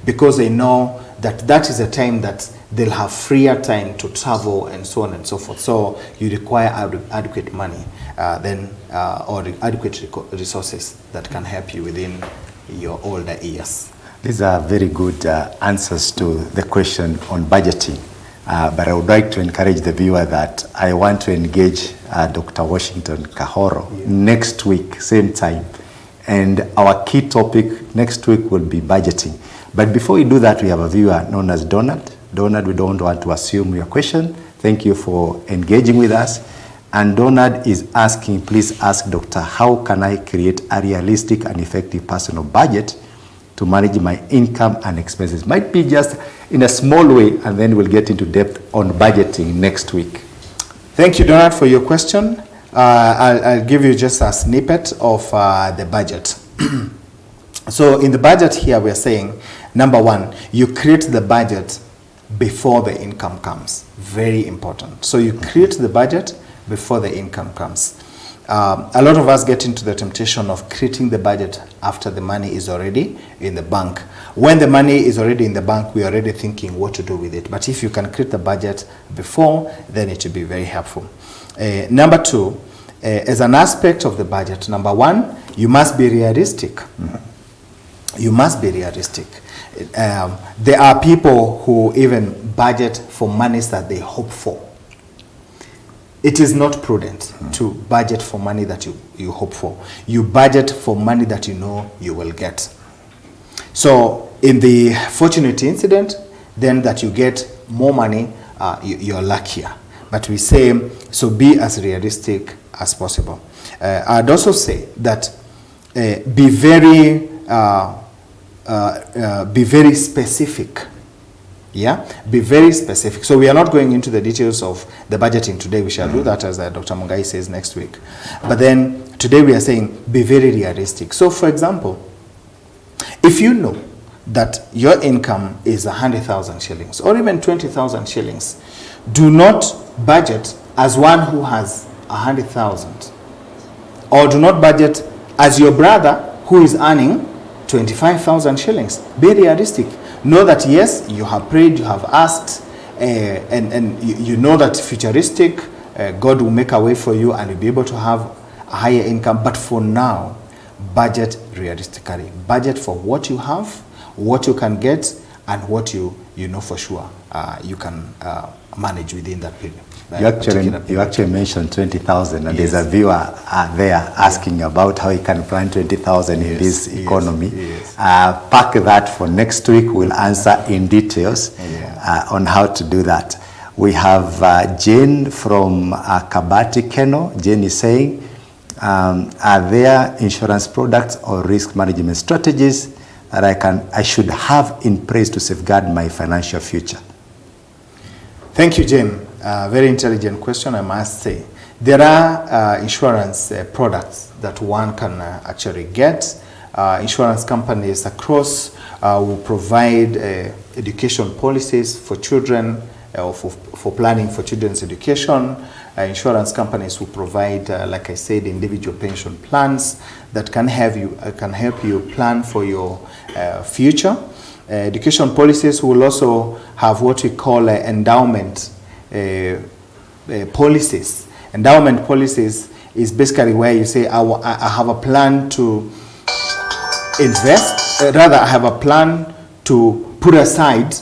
because they know that is a time that they'll have freer time to travel and so on and so forth. So you require adequate money or adequate resources that can help you within your older years. These are very good answers to the question on budgeting. But I would like to encourage the viewer that I want to engage Dr. Washington Kahoro next week, same time. And our key topic next week will be budgeting. But before we do that, we have a viewer known as Donald. Donald, we don't want to assume your question. Thank you for engaging with us. And Donald is asking, please ask Doctor, how can I create a realistic and effective personal budget to manage my income and expenses? Might be just in a small way, and then we'll get into depth on budgeting next week. Thank you, Donald, for your question. I'll give you just a snippet of the budget. So in the budget here, we're saying, number one, you create the budget before the income comes. Very important. So you create the budget before the income comes. A lot of us get into the temptation of creating the budget after the money is already in the bank. When the money is already in the bank, we're already thinking what to do with it. But if you can create the budget before, then it will be very helpful. Number two, as an aspect of the budget, number one, you must be realistic. You must be realistic. There are people who even budget for monies that they hope for. It is not prudent to budget for money that you hope for. You budget for money that you know you will get. So in the fortunate incident, then that you get more money, you're luckier. But we say, so be as realistic as possible. I'd also say that be very specific. Yeah, be very specific. So we are not going into the details of the budgeting today. We shall do that, as Dr. Mungai says, next week. But then today we are saying be very realistic. So for example, if you know that your income is 100,000 shillings or even 20,000 shillings, do not budget as one who has 100,000, or do not budget as your brother who is earning 25,000 shillings. Be realistic. Know that yes, you have prayed, you have asked, and you know that futuristic, God will make a way for you and you'll be able to have a higher income. But for now, budget realistically. Budget for what you have, what you can get, and what you know for sure you can manage within that period. You actually mentioned 20,000, and yes, there's a viewer there asking about how he can find 20,000 in this economy. Yes. Pack that for next week. We'll answer in details on how to do that. We have Jane from Kabati Keno. Jane is saying, are there insurance products or risk management strategies that I should have in place to safeguard my financial future? Thank you, Jane. Very intelligent question, I must say. There are insurance products that one can actually get. Insurance companies across will provide education policies for children, or for planning for children's education. Insurance companies will provide, like I said, individual pension plans that can help you plan for your future. Education policies will also have what we call endowment policies. Endowment policies is basically where you say, I have a plan to invest, I have a plan to put aside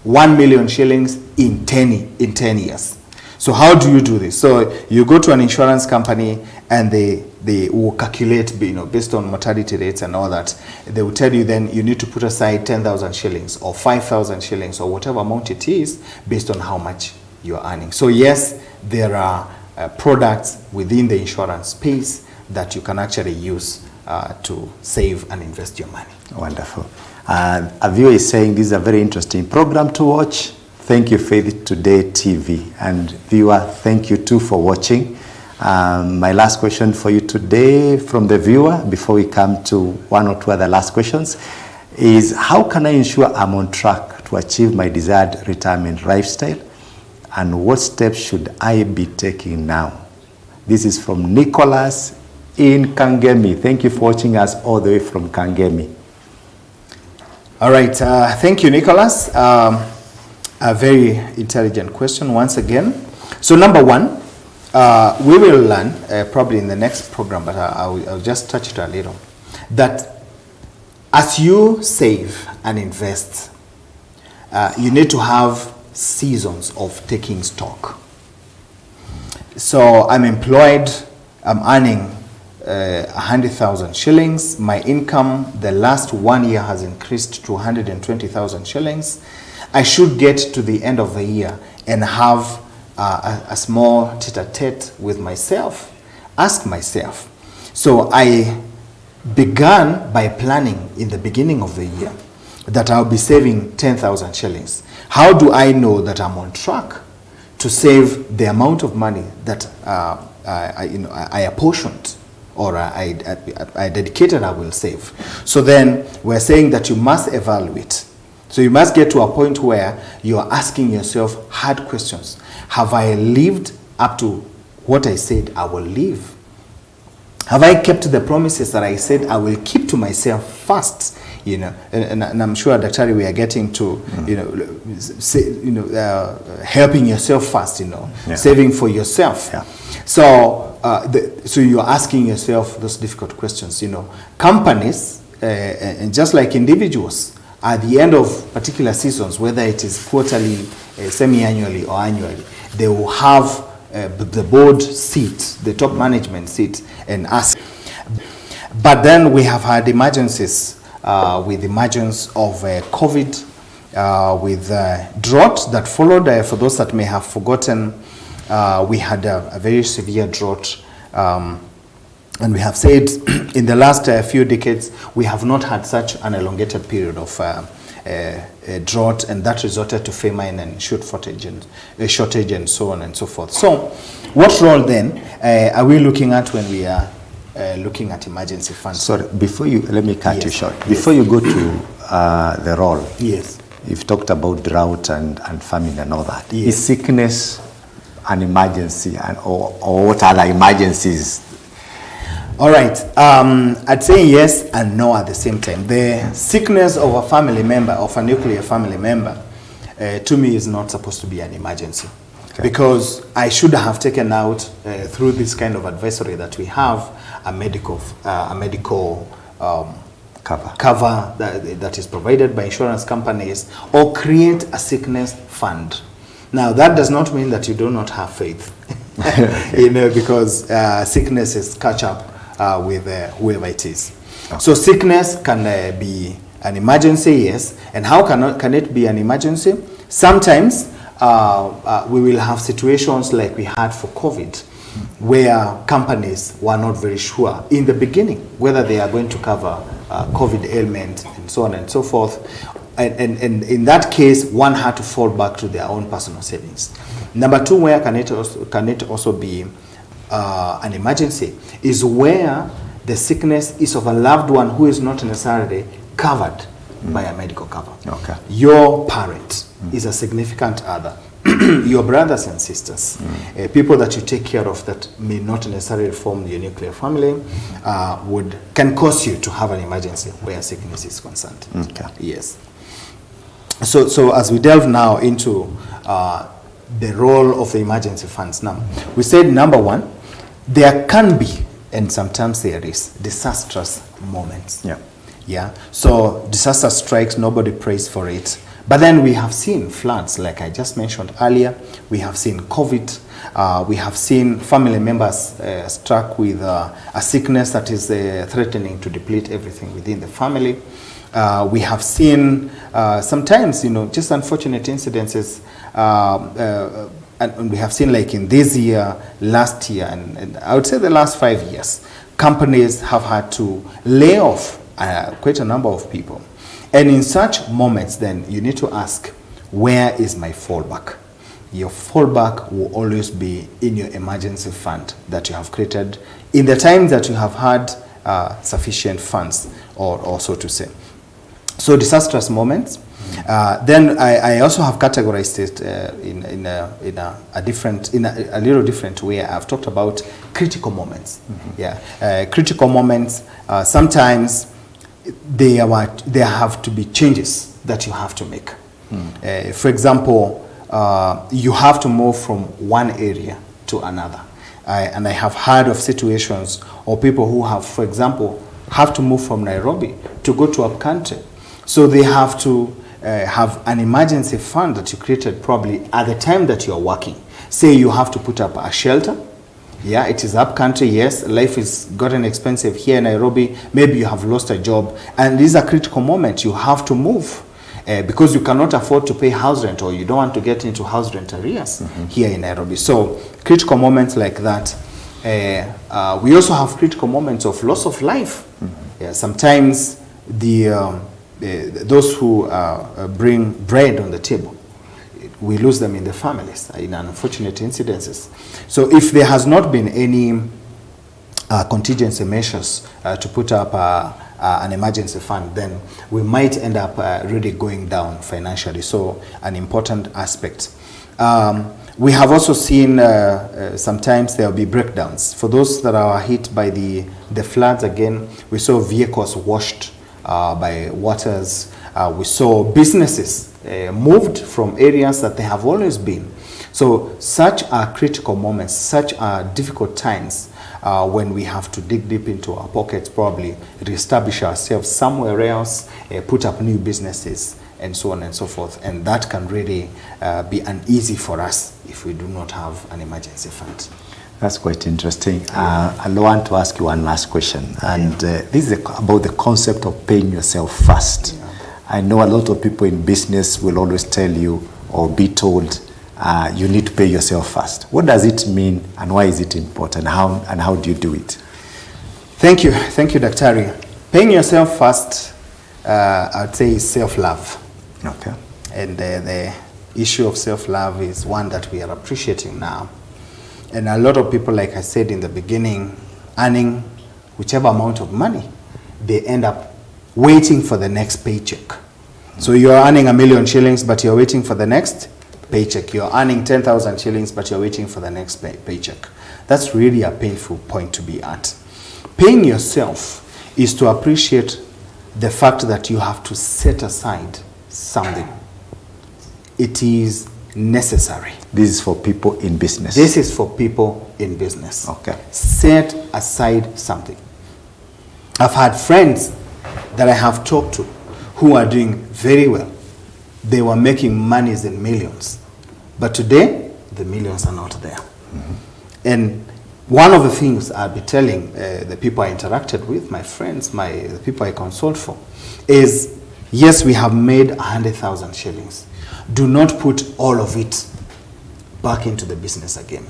1 million shillings in 10 years. So how do you do this? So you go to an insurance company and they will calculate, based on mortality rates and all that. They will tell you then you need to put aside 10,000 shillings or 5,000 shillings or whatever amount it is based on how much you're earning. So yes, there are products within the insurance space that you can actually use to save and invest your money. Wonderful. A viewer is saying this is a very interesting program to watch. Thank you, Faith Today TV. And viewer, thank you too for watching. My last question for you today from the viewer, before we come to one or two other last questions, is how can I ensure I'm on track to achieve my desired retirement lifestyle? And what steps should I be taking now? This is from Nicholas in Kangemi. Thank you for watching us all the way from Kangemi. All right, thank you, Nicholas. A very intelligent question once again. So number one, we will learn probably in the next program, but I'll just touch it a little, that as you save and invest, you need to have seasons of taking stock. So I'm employed, I'm earning 100,000 shillings. My income the last 1 year has increased to 120,000 shillings. I should get to the end of the year and have a small tete-a-tete with myself, ask myself. So I began by planning in the beginning of the year that I'll be saving 10,000 shillings. How do I know that I'm on track to save the amount of money that I apportioned or I dedicated I will save? So then we're saying that you must evaluate. So you must get to a point where you are asking yourself hard questions. Have I lived up to what I said I will live? Have I kept the promises that I said I will keep to myself first? And I'm sure, Dr. we are getting to, helping yourself first, saving for yourself. Yeah. So, so you're asking yourself those difficult questions, Companies, and just like individuals, at the end of particular seasons, whether it is quarterly, semi-annually or annually, they will have the board seat, the top management seat, and ask. But then we have had emergencies with the emergence of COVID, with drought that followed. For those that may have forgotten, we had a very severe drought. And we have said in the last few decades, we have not had such an elongated period of drought, and that resulted to famine and shortage and so on and so forth. So what role then are we looking at when we are looking at emergency funds? Sorry, let me cut you short. Yes. Before you go to the role, yes, you've talked about drought and famine and all that. Yes. Is sickness an emergency, or what are the emergencies? All right, I'd say yes and no at the same time. The sickness of a family member, of a nuclear family member, to me is not supposed to be an emergency. Okay. Because I should have taken out, through this kind of advisory that we have, a medical cover that is provided by insurance companies, or create a sickness fund. Now, that does not mean that you do not have faith, because sicknesses catch up with whoever it is. Okay. So sickness can be an emergency, yes. And how can it be an emergency? Sometimes we will have situations like we had for COVID, where companies were not very sure in the beginning whether they are going to cover COVID ailment and so on and so forth. and in that case, one had to fall back to their own personal savings. Number two, where can it also be an emergency, is where the sickness is of a loved one who is not necessarily covered by a medical cover. Okay. Your parent is a significant other. Your brothers and sisters, people that you take care of that may not necessarily form your nuclear family, can cause you to have an emergency where sickness is concerned. Okay. Yes. So as we delve now into the role of the emergency funds, now we said number one, there can be, and sometimes there is, disastrous moments. Yeah. Yeah. So disaster strikes, nobody prays for it. But then we have seen floods, like I just mentioned earlier. We have seen COVID. We have seen family members struck with a sickness that is threatening to deplete everything within the family. We have seen sometimes, just unfortunate incidences. And we have seen, like in this year, last year, and I would say the last 5 years, companies have had to lay off quite a number of people. And in such moments, then you need to ask, where is my fallback? Your fallback will always be in your emergency fund that you have created in the time that you have had sufficient funds, or so to say. So disastrous moments. Then I also have categorized it in a little different way. I've talked about critical moments. Yeah, critical moments. Sometimes there have to be changes that you have to make. For example, you have to move from one area to another. And I have heard of situations or people who have, for example, have to move from Nairobi to go to up country. So they have to have an emergency fund that you created probably at the time that you are working. Say you have to put up a shelter. Yeah, it is up country, yes. Life is gotten expensive here in Nairobi. Maybe you have lost a job. And this is a critical moment. You have to move because you cannot afford to pay house rent, or you don't want to get into house rent arrears here in Nairobi. So critical moments like that. We also have critical moments of loss of life. Yeah, sometimes those who bring bread on the table, we lose them in the families in unfortunate incidences. So if there has not been any contingency measures to put up an emergency fund, then we might end up really going down financially. So an important aspect. We have also seen sometimes there will be breakdowns. For those that are hit by the floods, again, we saw vehicles washed by waters. We saw businesses moved from areas that they have always been. So such are critical moments, such are difficult times when we have to dig deep into our pockets, probably reestablish ourselves somewhere else, put up new businesses, and so on and so forth. And that can really be uneasy for us if we do not have an emergency fund. That's quite interesting. I want to ask you one last question, and this is about the concept of paying yourself first. Yeah. I know a lot of people in business will always tell you or be told you need to pay yourself first. What does it mean, and why is it important? How do you do it? Thank you, Daktari. Paying yourself first, I'd say, is self-love. Okay. And the issue of self-love is one that we are appreciating now. And a lot of people, like I said in the beginning, earning whichever amount of money, they end up waiting for the next paycheck. So you're earning 1 million shillings, but you're waiting for the next paycheck. You're earning 10,000 shillings, but you're waiting for the next paycheck. That's really a painful point to be at. Paying yourself is to appreciate the fact that you have to set aside something. It is necessary. This is for people in business. This is for people in business. Okay. Set aside something. I've had friends that I have talked to who are doing very well. They were making monies in millions. But today, the millions are not there. And one of the things I'll be telling the people I interacted with, my friends, the people I consult for, is, yes, we have made 100,000 shillings. Do not put all of it back into the business again.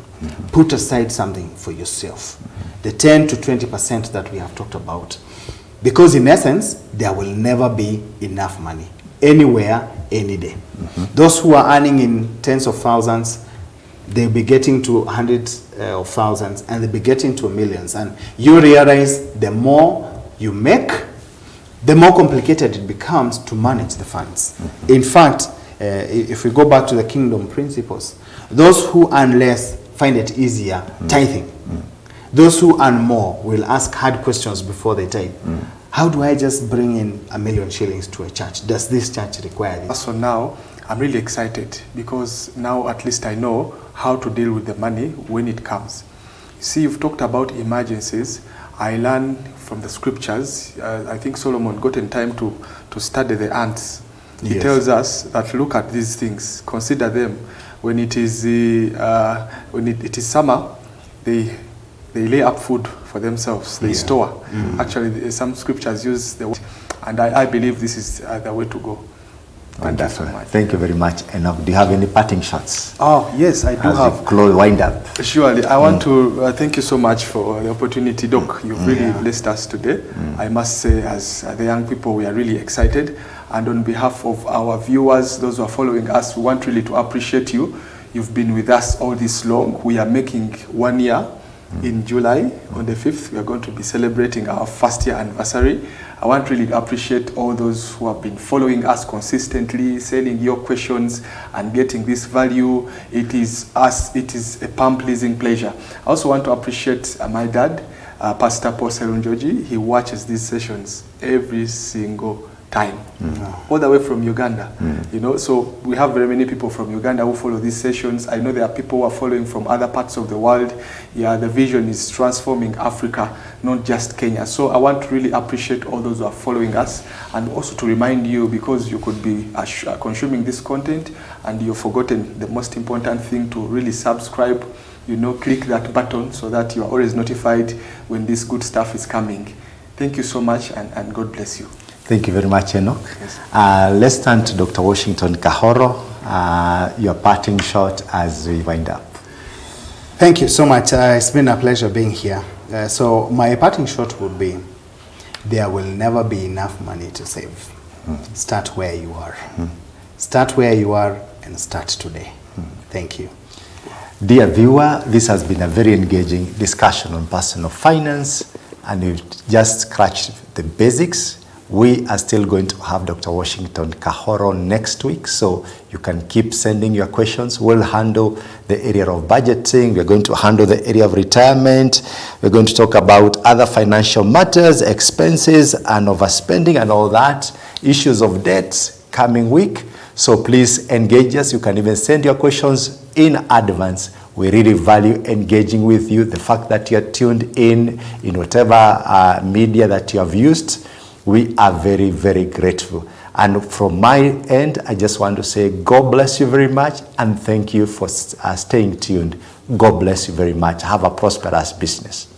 Put aside something for yourself. The 10 to 20% that we have talked about. Because in essence, there will never be enough money. anywhere, any day. Those who are earning in tens of thousands, they'll be getting to hundreds of thousands, and they'll be getting to millions. And you realize the more you make, the more complicated it becomes to manage the funds. In fact, if we go back to the kingdom principles, those who earn less find it easier tithing. Those who earn more will ask hard questions before they tithe. How do I just bring in 1 million shillings to a church? Does this church require this? So now I'm really excited because now at least I know how to deal with the money when it comes. See, you've talked about emergencies. I learn from the scriptures. I think Solomon got in time to study the ants. He Yes. tells us that look at these things, consider them. When it is it is summer, they lay up food for themselves. They store. Actually, some scriptures use the word, and I believe this is the way to go. Thank you so much. Thank you very much, Enoch. Do you have any parting shots? Oh yes, I do As have. you close, wind up. Surely, I want to thank you so much for the opportunity, Doc. You've really blessed us today. I must say, as the young people, we are really excited. And on behalf of our viewers, those who are following us, we want really to appreciate you. You've been with us all this long. We are making 1 year in July. On the 5th, we are going to be celebrating our first year anniversary. I want to really appreciate all those who have been following us consistently, sending your questions and getting this value. It is a palm-pleasing pleasure. I also want to appreciate my dad, Pastor Paul Serunjoji. He watches these sessions every single time, all the way from Uganda. You know, so we have very many people from Uganda who follow these sessions. I know there are people who are following from other parts of the world. Yeah, the vision is transforming Africa, not just Kenya. So I want to really appreciate all those who are following us, and also to remind you, because you could be consuming this content and you've forgotten the most important thing, to really subscribe. You know, click that button so that you are always notified when this good stuff is coming. Thank you so much, and God bless you. Thank you very much, Enoch. Yes. Let's turn to Dr. Washington Kahoro. Your parting shot as we wind up. Thank you so much. It's been a pleasure being here. So my parting shot would be, there will never be enough money to save. Start where you are. Start where you are and start today. Thank you. Dear viewer, this has been a very engaging discussion on personal finance, and we've just scratched the basics. We are still going to have Dr. Washington Kahoro next week, so you can keep sending your questions. We'll handle the area of budgeting. We're going to handle the area of retirement. We're going to talk about other financial matters, expenses and overspending and all that, issues of debts coming week. So please engage us. You can even send your questions in advance. We really value engaging with you. The fact that you're tuned in whatever media that you have used, we are very, very grateful. And from my end, I just want to say God bless you very much, and thank you for staying tuned. God bless you very much. Have a prosperous business.